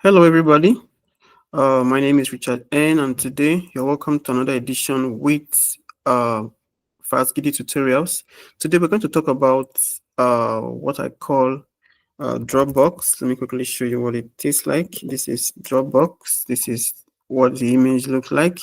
Hello, everybody. My name is Richard N, and today you're welcome to another edition with Fast Giddy Tutorials. Today we're going to talk about what I call Dropbox. Let me quickly show you what it is like. This is Dropbox. This is what the image looks like.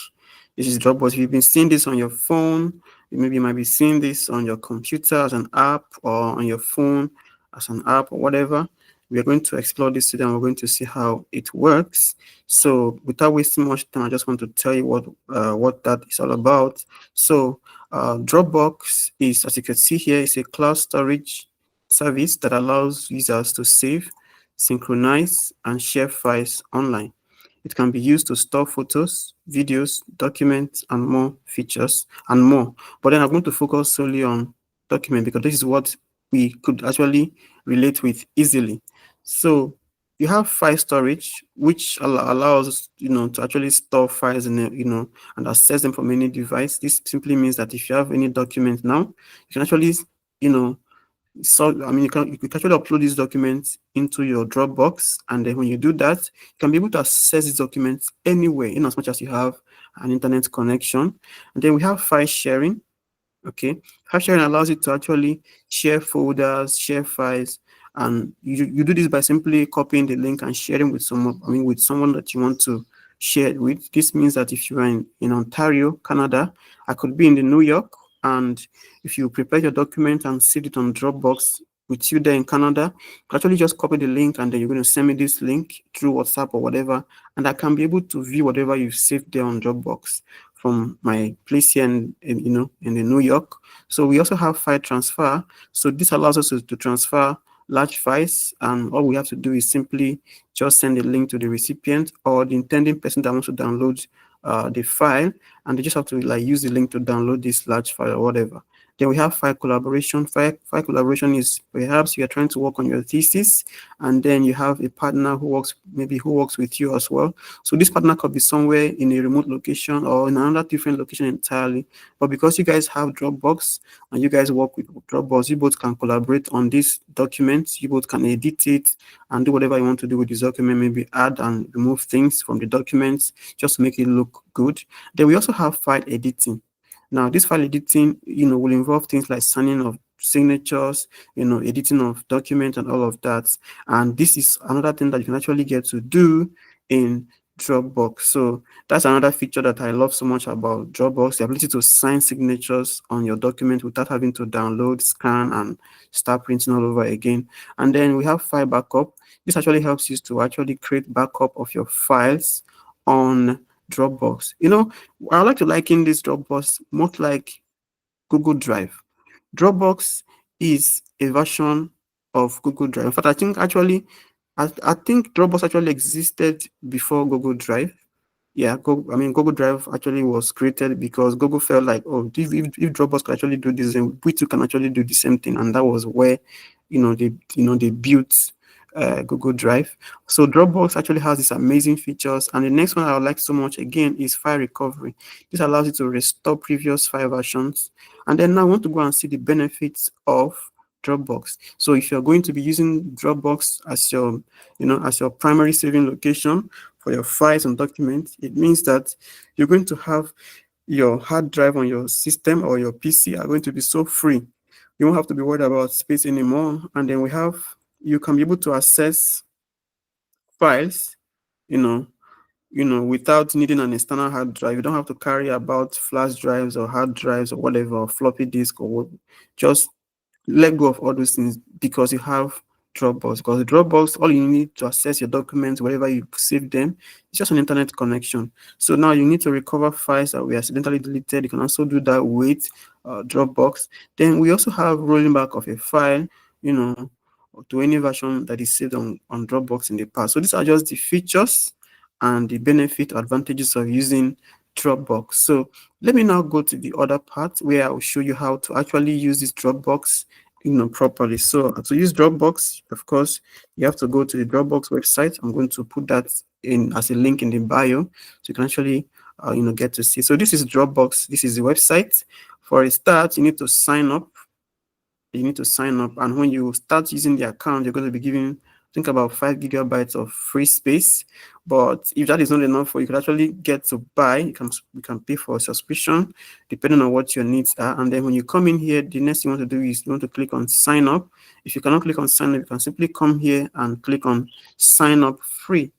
This is Dropbox. If you've been seeing this on your phone, maybe you might be seeing this on your computer as an app or on your phone as an app or whatever. We are going to explore this today and we're going to see how it works. So without wasting much time, I just want to tell you what that is all about. So Dropbox is, as you can see here, is a cloud storage service that allows users to save, synchronize, and share files online. It can be used to store photos, videos, documents, and more features and more. But then I'm going to focus solely on document because this is what we could actually relate with easily. So you have file storage, which allows to actually store files in and access them from any device. This simply means that if you have any document now, you can actually you know so you can actually upload these documents into your Dropbox, and then when you do that, you can be able to access these documents anywhere, in as much as you have an internet connection. And then we have file sharing. Okay, file sharing allows you to actually share folders, share files, and you do this by simply copying the link and sharing with someone. With someone that you want to share it with. This means that if you are in Ontario, Canada, I could be in the New York, and if you prepare your document and save it on Dropbox with you there in Canada, you can actually just copy the link and then you're going to send me this link through WhatsApp or whatever, and I can be able to view whatever you've saved there on Dropbox from my place here in the New York. So we also have file transfer. So this allows us to transfer large files, and all we have to do is simply just send a link to the recipient or the intending person that wants to download the file, and they just have to use the link to download this large file or whatever. Then we have file collaboration. File collaboration is perhaps you are trying to work on your thesis, and then you have a partner who works with you as well. So this partner could be somewhere in a remote location or in another different location entirely. But because you guys have Dropbox and you guys work with Dropbox, you both can collaborate on this document. You both can edit it and do whatever you want to do with this document, maybe add and remove things from the documents just to make it look good. Then we also have file editing. Now, this file editing, will involve things like signing of signatures, editing of documents and all of that. And this is another thing that you can actually get to do in Dropbox. So that's another feature that I love so much about Dropbox, the ability to sign signatures on your document without having to download, scan, and start printing all over again. And then we have file backup. This actually helps you to actually create backup of your files on Dropbox. I like to liken this Dropbox much like Google Drive. Dropbox is a version of Google Drive. In fact, I think Dropbox actually existed before Google Drive. Yeah, Google Drive actually was created because Google felt like, oh, if Dropbox can actually do this, then we too can actually do the same thing, and that was where, they built Google Drive. So Dropbox actually has these amazing features, and the next one I would like so much again is file recovery. This allows you to restore previous file versions, and then now I want to go and see the benefits of Dropbox. So if you're going to be using Dropbox as your primary saving location for your files and documents, it means that you're going to have your hard drive on your system or your PC are going to be so free. You won't have to be worried about space anymore. And then you can be able to access files, you know, without needing an external hard drive. You don't have to carry about flash drives or hard drives or whatever, or floppy disk or what. Just let go of all those things because you have Dropbox. Because Dropbox, all you need to access your documents, wherever you save them, it's just an internet connection. So now you need to recover files that were accidentally deleted. You can also do that with Dropbox. Then we also have rolling back of a file, you know, to any version that is saved on Dropbox in the past. So these are just the features and the benefit advantages of using Dropbox. So let me now go to the other part where I will show you how to actually use this Dropbox properly. So to use Dropbox, of course, you have to go to the Dropbox website. I'm going to put that in as a link in the bio so you can actually get to see. So this is Dropbox. This is the website. For a start, you need to sign up. And when you start using the account, you're going to be given think about 5 GB of free space. But if that is not enough for you, could actually get to buy. You can pay for a subscription depending on what your needs are. And then when you come in here, the next thing you want to do is you want to click on sign up. If you cannot click on sign up, you can simply come here and click on sign up free.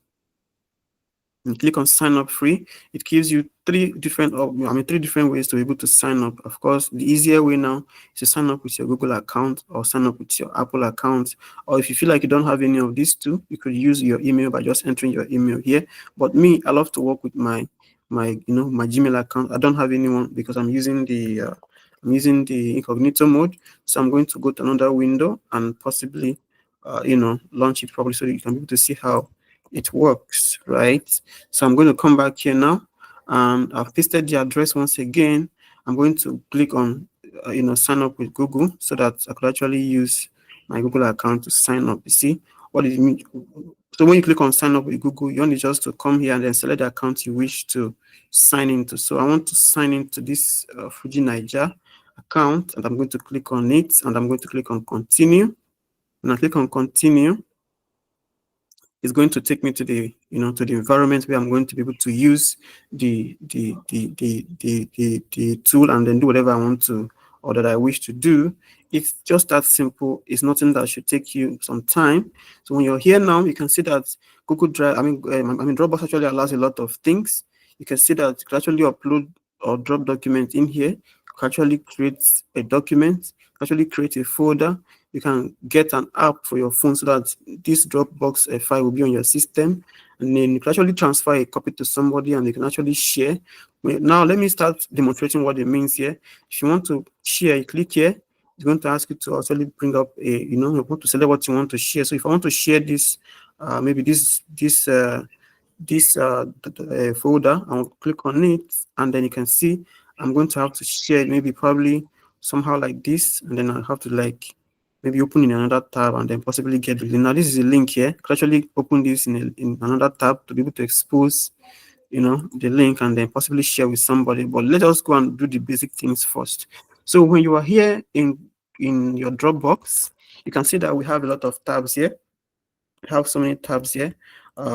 And click on sign up free. It gives you three different ways to be able to sign up. Of course, the easier way now is to sign up with your Google account or sign up with your Apple account. Or if you feel like you don't have any of these two, you could use your email by just entering your email here. But me, I love to work with my Gmail account. I don't have anyone because I'm using the incognito mode. So I'm going to go to another window and possibly launch it properly so that you can be able to see how it works, right? So I'm going to come back here now, and I've pasted the address once again. I'm going to click on sign up with Google so that I could actually use my Google account to sign up. You see what it means? So when you click on sign up with Google, you only just to come here and then select the account you wish to sign into. So I want to sign into this Fuji Niger account, and I'm going to click on it, and I'm going to click on continue. When I click on continue, it's going to take me to the environment where I'm going to be able to use the tool and then do whatever I want to or that I wish to do. It's just that simple. It's nothing that should take you some time. So when you're here now, you can see that Google Drive, Dropbox actually allows a lot of things. You can see that you can actually upload or drop documents in here. You can actually create a document, you can actually create a folder. You can get an app for your phone so that this Dropbox file will be on your system, and then you can actually transfer a copy to somebody and they can actually share. Now, let me start demonstrating what it means here. If you want to share, you click here. It's going to ask you to actually bring up you want to select what you want to share. So if I want to share this, maybe this folder, I'll click on it, and then you can see I'm going to have to share maybe probably somehow like this, and then I have to maybe open in another tab and then possibly get the link. Now this is a link here. You can actually open this in another tab to be able to expose the link and then possibly share with somebody. But let us go and do the basic things first. So when you are here in your Dropbox, you can see that we have a lot of tabs here. We have so many tabs here.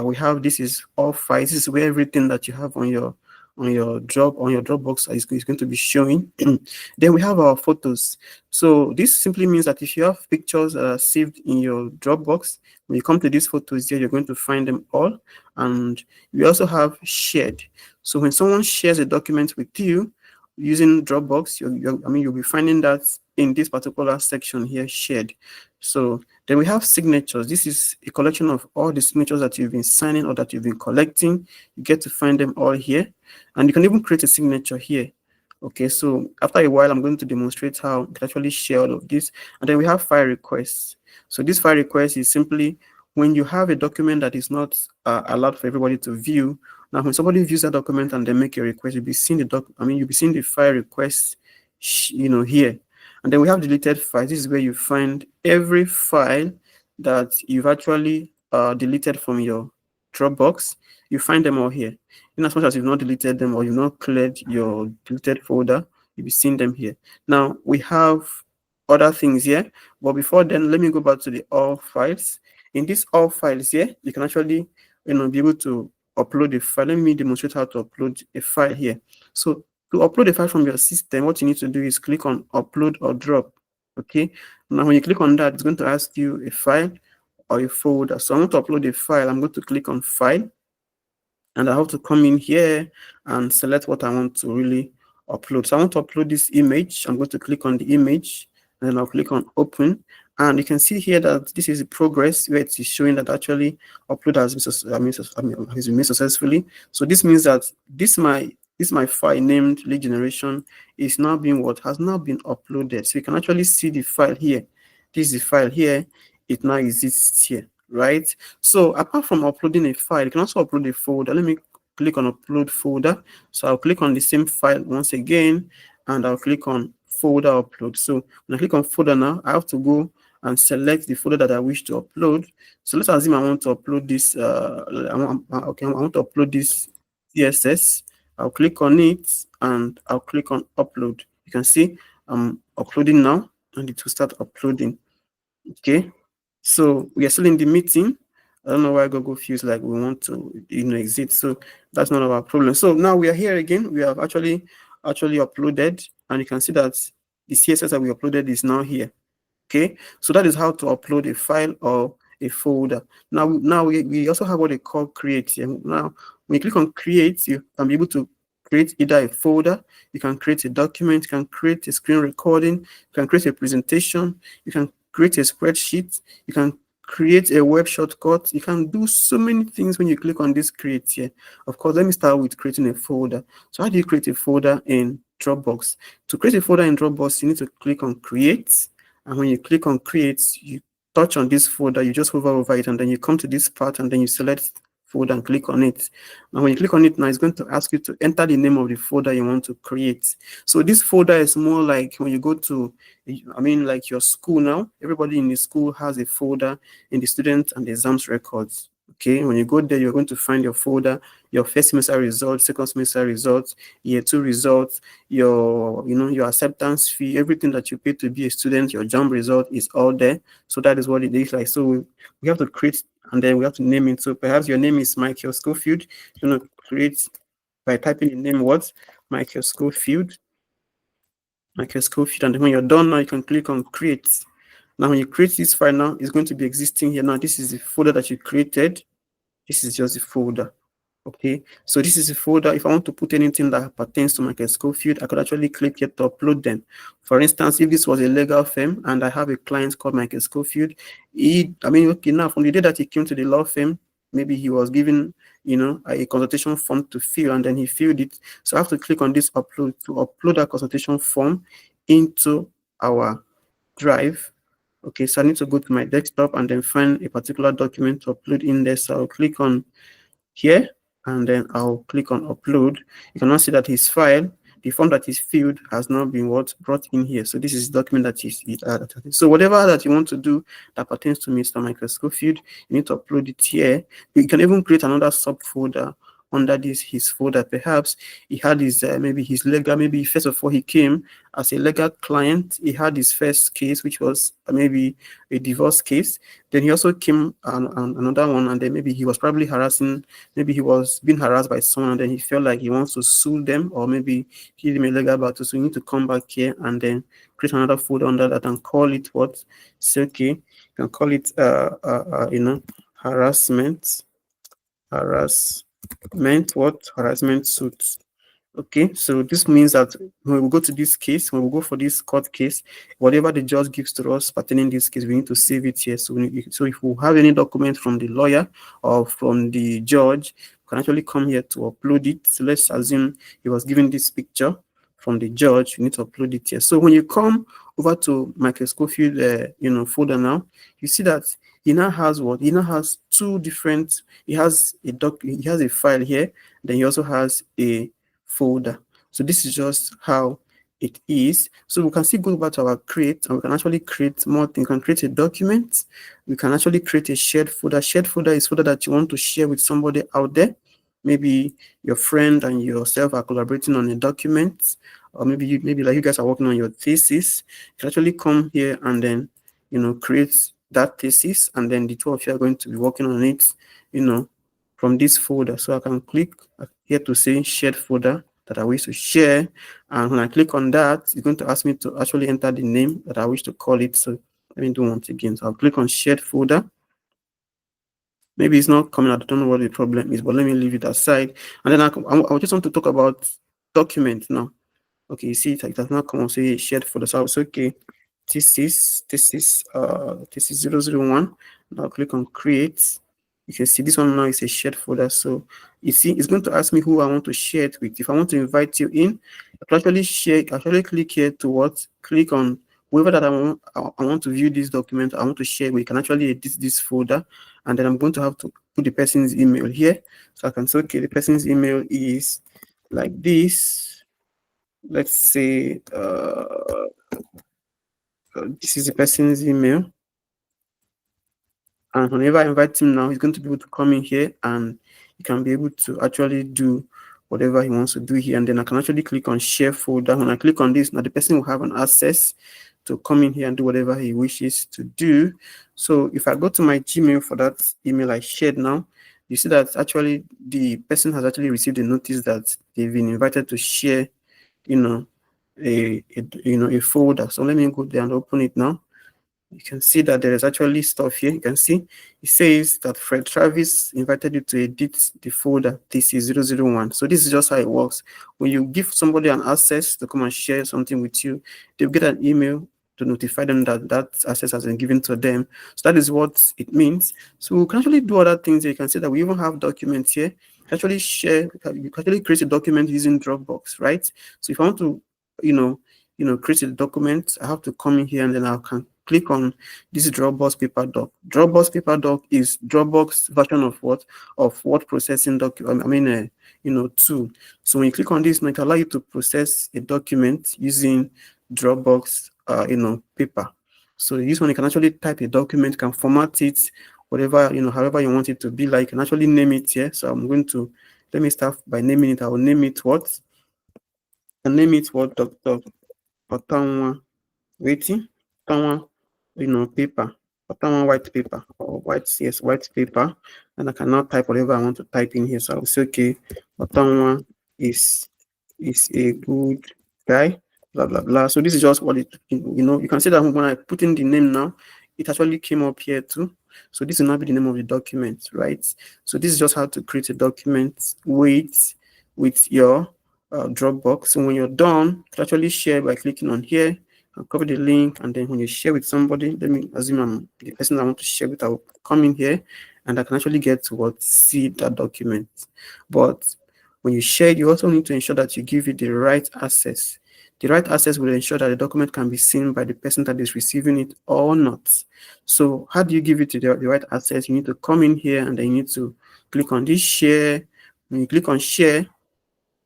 We have, this is all files. This is where everything that you have on your Dropbox is going to be showing. Then we have our photos. So this simply means that if you have pictures that are saved in your Dropbox, when you come to these photos here, you're going to find them all. And we also have shared. So when someone shares a document with you using Dropbox, you'll be finding that in this particular section here, shared. So then we have signatures. This is a collection of all the signatures that you've been signing or that you've been collecting. You get to find them all here. And you can even create a signature here. Okay, so after a while, I'm going to demonstrate how you can actually share all of this. And then we have file requests. So this file request is simply when you have a document that is not allowed for everybody to view. Now, when somebody views that document and they make a request, you'll be seeing the file request, here. And then we have deleted files. This is where you find every file that you've actually deleted from your Dropbox. You find them all here. In as much as you've not deleted them or you've not cleared your deleted folder, you'll be seeing them here. Now, we have other things here. But before then, let me go back to the all files. In this all files here, you can actually be able to upload a file. Let me demonstrate how to upload a file here. So to upload a file from your system, what you need to do is click on upload or drop. Okay. Now when you click on that, it's going to ask you a file or a folder. So I want to upload a file. I'm going to click on file, and I have to come in here and select what I want to really upload. So I want to upload this image. I'm going to click on the image, and then I'll click on open. And you can see here that this is the progress where it is showing that actually upload has been made successfully. So this means that this my file named lead generation is now being has now been uploaded. So you can actually see the file here. This is the file here. It now exists here, right? So apart from uploading a file, you can also upload a folder. Let me click on upload folder. So I'll click on the same file once again, and I'll click on folder upload. So when I click on folder now, I have to go and select the folder that I wish to upload. So let's assume I want to upload this. I want to upload this CSS. I'll click on it and I'll click on upload. You can see I'm uploading now, and it will start uploading. Okay. So we are still in the meeting. I don't know why Google feels like we want to, exit. So that's not our problem. So now we are here again. We have actually uploaded, and you can see that the CSS that we uploaded is now here. Okay, so that is how to upload a file or a folder. Now we also have what they call create here. Now when you click on create, you can be able to create either a folder, you can create a document, you can create a screen recording, you can create a presentation, you can create a spreadsheet, you can create a web shortcut. You can do so many things when you click on this create here. Of course, let me start with creating a folder. So how do you create a folder in Dropbox? To create a folder in Dropbox, you need to click on create, and when you click on create, you touch on this folder, you just hover over it, and then you come to this part, and then you select folder and click on it. Now when you click on it, now it's going to ask you to enter the name of the folder you want to create. So this folder is more like when you go to, like your school now, everybody in the school has a folder in the student and the exams records. Okay, when you go there, you're going to find your folder, your first semester results, second semester results, year 2 results, your acceptance fee, everything that you pay to be a student, your jump result is all there. So that is what it is like. So we have to create, and then we have to name it. So perhaps your name is Michael Schofield. You're going to create by typing the name what? Michael Schofield. Michael Schofield. And then when you're done now, you can click on create. Now, when you create this file now, it's going to be existing here. Now, this is the folder that you created. This is just the folder. Okay, so this is a folder. If I want to put anything that pertains to Michael Schofield, I could actually click here to upload them. For instance, if this was a legal firm and I have a client called Michael Schofield, okay, now from the day that he came to the law firm, maybe he was given, a consultation form to fill, and then he filled it. So I have to click on this upload to upload that consultation form into our drive. Okay, so I need to go to my desktop and then find a particular document to upload in there. So I'll click on here, and then I'll click on upload. You can now see that his file, the form that is filled, has now been brought in here. So this is the document that is added. So whatever that you want to do that pertains to Mr. Michael Schofield, you need to upload it here. You can even create another subfolder under his folder. Perhaps he had his maybe his legal, maybe first of all he came as a legal client. He had his first case, which was maybe a divorce case. Then he also came on another one, and then maybe he was probably maybe he was being harassed by someone, and then he felt like he wants to sue them, or maybe give them a legal battle. So you need to come back here and then create another folder under that and call it what? Say, okay, you can call it harassment suits. Okay, so this means that when we go to this case, when we go for this court case, whatever the judge gives to us pertaining this case, we need to save it here. So if we have any document from the lawyer or from the judge, we can actually come here to upload it. So let's assume he was given this picture from the judge. You need to upload it here. So when you come over to Michael Schofield, folder now, you see that he now has what? He now has two different. He has a file here. Then he also has a folder. So this is just how it is. So we can still go back to our create, and we can actually create more things. We can create a document. We can actually create a shared folder. Shared folder is folder that you want to share with somebody out there. Maybe your friend and yourself are collaborating on a document, or maybe you guys are working on your thesis. You can actually come here and then create that thesis, and then the two of you are going to be working on it, from this folder. So I can click here to say shared folder that I wish to share, and when I click on that, it's going to ask me to actually enter the name that I wish to call it. So let me do once again. So I'll click on shared folder. Maybe it's not coming out. I don't know what the problem is, but let me leave it aside. And then I just want to talk about document now. Okay, you see it does not come on say shared folder. So I'll say, okay, this is 001. Now click on create. You can see this one now is a shared folder. So you see, it's going to ask me who I want to share it with. If I want to invite you in, I can actually click here to click on whoever that I want to view this document, I want to share with. You can actually edit this folder, and then I'm going to have to put the person's email here. So I can say, okay, the person's email is like this. Let's say this is the person's email. And whenever I invite him now, he's going to be able to come in here, and he can be able to actually do whatever he wants to do here. And then I can actually click on share folder. When I click on this, now the person will have an access to come in here and do whatever he wishes to do. So if I go to my Gmail for that email I shared now, you see that actually the person has actually received a notice that they've been invited to share, you know, a folder. So let me go there and open it now. You can see that there is actually stuff here. You can see it says that Fred Travis invited you to edit the folder. This is 001. So this is just how it works. When you give somebody an access to come and share something with you, they'll get an email to notify them that that access has been given to them. So that is what it means. So we can actually do other things here. You can see that we even have documents here. You can actually share, you can actually create a document using Dropbox, right? So if I want to, create a document, I have to come in here and then I can click on this Dropbox paper doc. Dropbox paper doc is Dropbox version of what? Of word processing tool. So when you click on this, it allows you to process a document using Dropbox, paper. So this one, you can actually type a document, can format it, whatever, however you want it to be like. You can actually name it here. So I'm going to, let me start by naming it. I will name it what? Dr. Otanwa waiting, Otanwa, paper, Otanwa white paper, or white paper. And I can now type whatever I want to type in here. So I will say, okay, Otanwa is a good guy, blah blah blah. So this is just what it, you can see that when I put in the name now, it actually came up here too. So this will not be the name of the document, right? So this is just how to create a document with your Dropbox. So when you're done, you can actually share by clicking on here and copy the link, and then when you share with somebody, let me assume I'm the person I want to share with. I will come in here and I can actually get to see that document. But when you share, you also need to ensure that you give it the right access. The right access will ensure that the document can be seen by the person that is receiving it or not. So how do you give it the right access? You need to come in here and then you need to click on this share. When you click on share,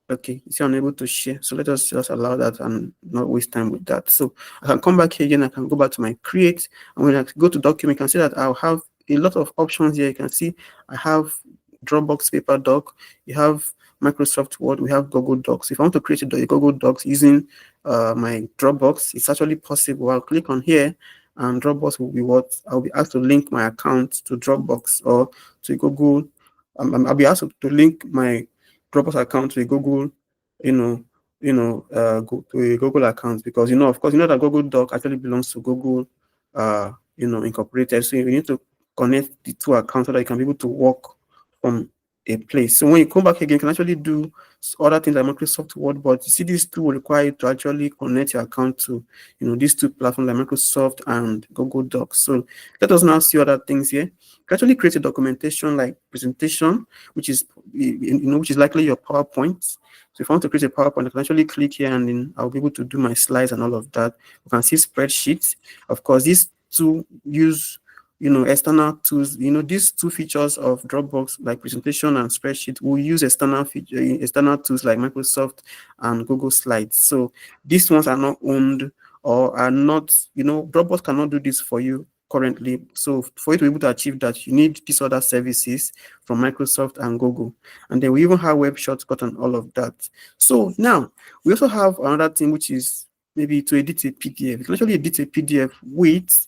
okay, it's unable to share. So let us just allow that and not waste time with that. So I can come back here again. I can go back to my create. And when I go to document, you can see that I'll have a lot of options here. You can see I have Dropbox paper doc. You have Microsoft Word. We have Google Docs. If I want to create a Google Docs using my Dropbox, it's actually possible. I'll click on here and Dropbox will be what? I'll be asked to link my account to Dropbox or to Google. I'll be asked to link my Dropbox account to a Google, go to a Google account because of course that Google Doc actually belongs to Google, Incorporated. So you need to connect the two accounts so that you can be able to work from a place. So when you come back again, you can actually do other things like Microsoft Word, but you see this tool will require you to actually connect your account to, these two platforms like Microsoft and Google Docs. So let us now see other things here. You can actually create a documentation like presentation, which is, which is likely your PowerPoint. So if I want to create a PowerPoint, I can actually click here and then I'll be able to do my slides and all of that. You can see spreadsheets. Of course, these two use external tools. These two features of Dropbox, like presentation and spreadsheet, will use external tools like Microsoft and Google Slides. So these ones are not owned or are not, Dropbox cannot do this for you currently. So for you to be able to achieve that, you need these other services from Microsoft and Google. And then we even have web shortcut and all of that. So now we also have another thing, which is maybe to edit a PDF. You can actually edit a PDF with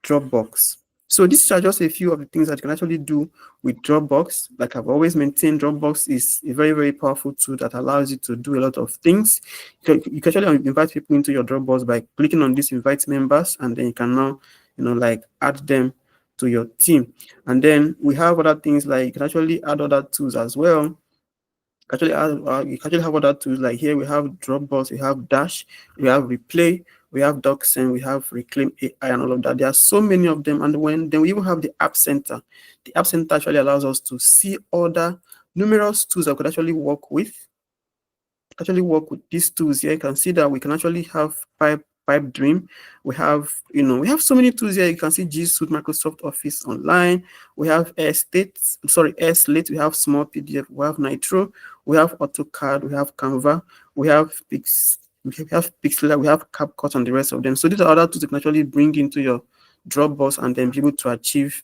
Dropbox. So these are just a few of the things that you can actually do with Dropbox. Like I've always maintained, Dropbox is a very, very powerful tool that allows you to do a lot of things. You can actually invite people into your Dropbox by clicking on this invite members, and then you can now, add them to your team. And then we have other things like you can actually add other tools as well. You actually have other tools like here we have Dropbox, we have Dash, we have Replay, we have DocSend, we have Reclaim AI and all of that. There are so many of them. And then we even have the App Center. The App Center actually allows us to see other numerous tools that we could actually work with. These tools here. You can see that we can actually have Pipe Dream. We have, we have so many tools here. You can see G Suite, Microsoft Office Online. We have Slate. We have Small PDF. We have Nitro. We have AutoCAD. We have Canva. We have Pixlr. We have CapCut and the rest of them. So these are other tools you can actually bring into your Dropbox and then be able to achieve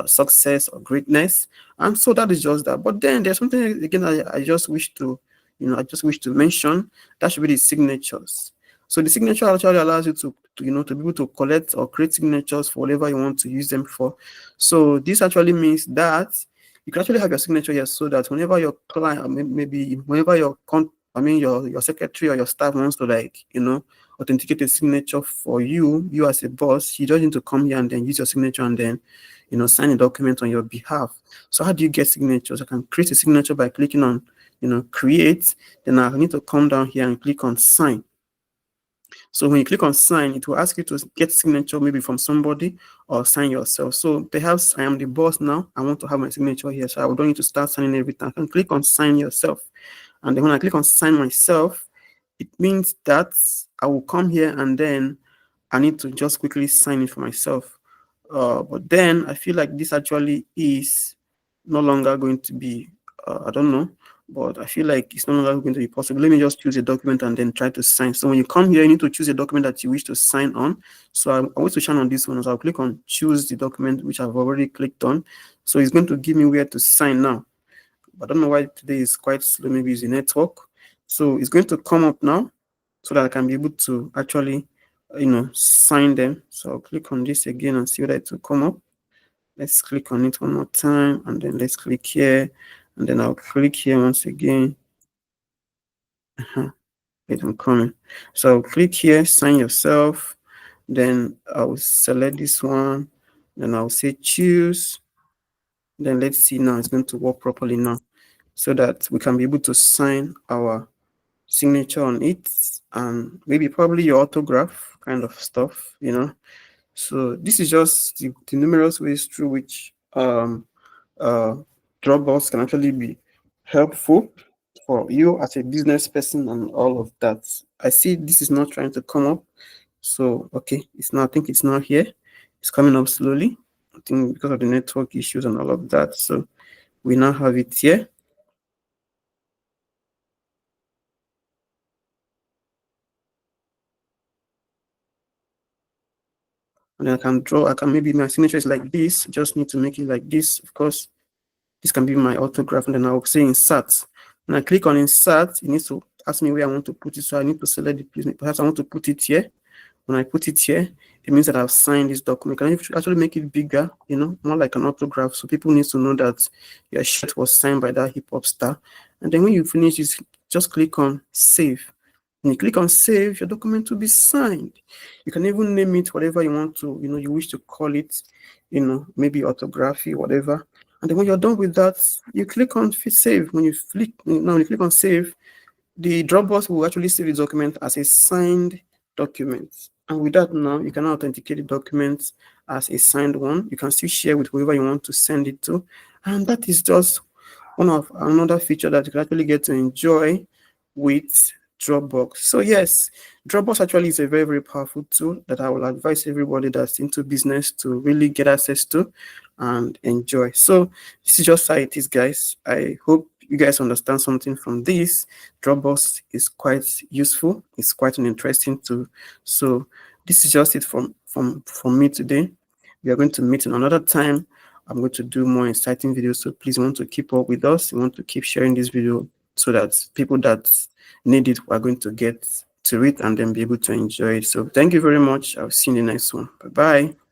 success or greatness. And so that is just that. But then there's something again I just wish to mention. That should be the signatures. So the signature actually allows you to be able to collect or create signatures for whatever you want to use them for. So this actually means that you can actually have your signature here, so that whenever your client, maybe whenever your secretary or your staff wants to, like, authenticate a signature for you as a boss, you just need to come here and then use your signature and then, sign a document on your behalf. So how do you get signatures? I can create a signature by clicking on, create. Then I need to come down here and click on sign. So when you click on sign, it will ask you to get signature maybe from somebody or sign yourself. So perhaps I am the boss now. I want to have my signature here. So I don't need to start signing every time. I can click on sign yourself. And then when I click on sign myself, it means that I will come here and then I need to just quickly sign it for myself. But then I feel like this actually is no longer going to be, I don't know, but I feel like it's no longer going to be possible. Let me just choose a document and then try to sign. So when you come here, you need to choose a document that you wish to sign on. So I want to sign on this one. So I'll click on choose the document, which I've already clicked on. So it's going to give me where to sign now. But I don't know why today is quite slow. Maybe it's the network. So it's going to come up now so that I can be able to actually, sign them. So I'll click on this again and see whether it will come up. Let's click on it one more time, and then let's click here, and then I'll click here once again. Wait, I'm coming. So I'll click here, sign yourself. Then I'll select this one. Then I'll say choose. Then let's see now it's going to work properly now, so that we can be able to sign our signature on it, and maybe probably your autograph kind of stuff. So this is just the numerous ways through which Dropbox can actually be helpful for you as a business person and all of that. I see this is not trying to come up. So, okay, it's not, I think it's not here. It's coming up slowly. I think because of the network issues and all of that. So we now have it here. And I can maybe my signature is like this. Just need to make it like this. Of course, this can be my autograph, and then I'll say insert. When I click on insert, it needs to ask me where I want to put it. So I need to select the place. Perhaps I want to put it here. When I put it here, it means that I've signed this document. Can I actually make it bigger, more like an autograph, so people need to know that your shirt was signed by that hip hop star. And then when you finish this, just click on save. When you click on save, your document will be signed. You can even name it whatever you want to, you wish to call it, maybe autography, whatever. And then when you're done with that, you click on save. When you click on save, the Dropbox will actually save the document as a signed document. And with that now, you can authenticate the document as a signed one. You can still share with whoever you want to send it to. And that is just another feature that you can actually get to enjoy with Dropbox. So yes, Dropbox actually is a very, very powerful tool that I will advise everybody that's into business to really get access to and enjoy. So this is just how it is, guys. I hope you guys understand something from this. Dropbox is quite useful. It's quite an interesting tool. So this is just it from me today. We are going to meet in another time. I'm going to do more exciting videos. So please want to keep up with us. You want to keep sharing this video so that people that need it are going to get to it and then be able to enjoy it. So thank you very much. I'll see you in the next one. Bye-bye.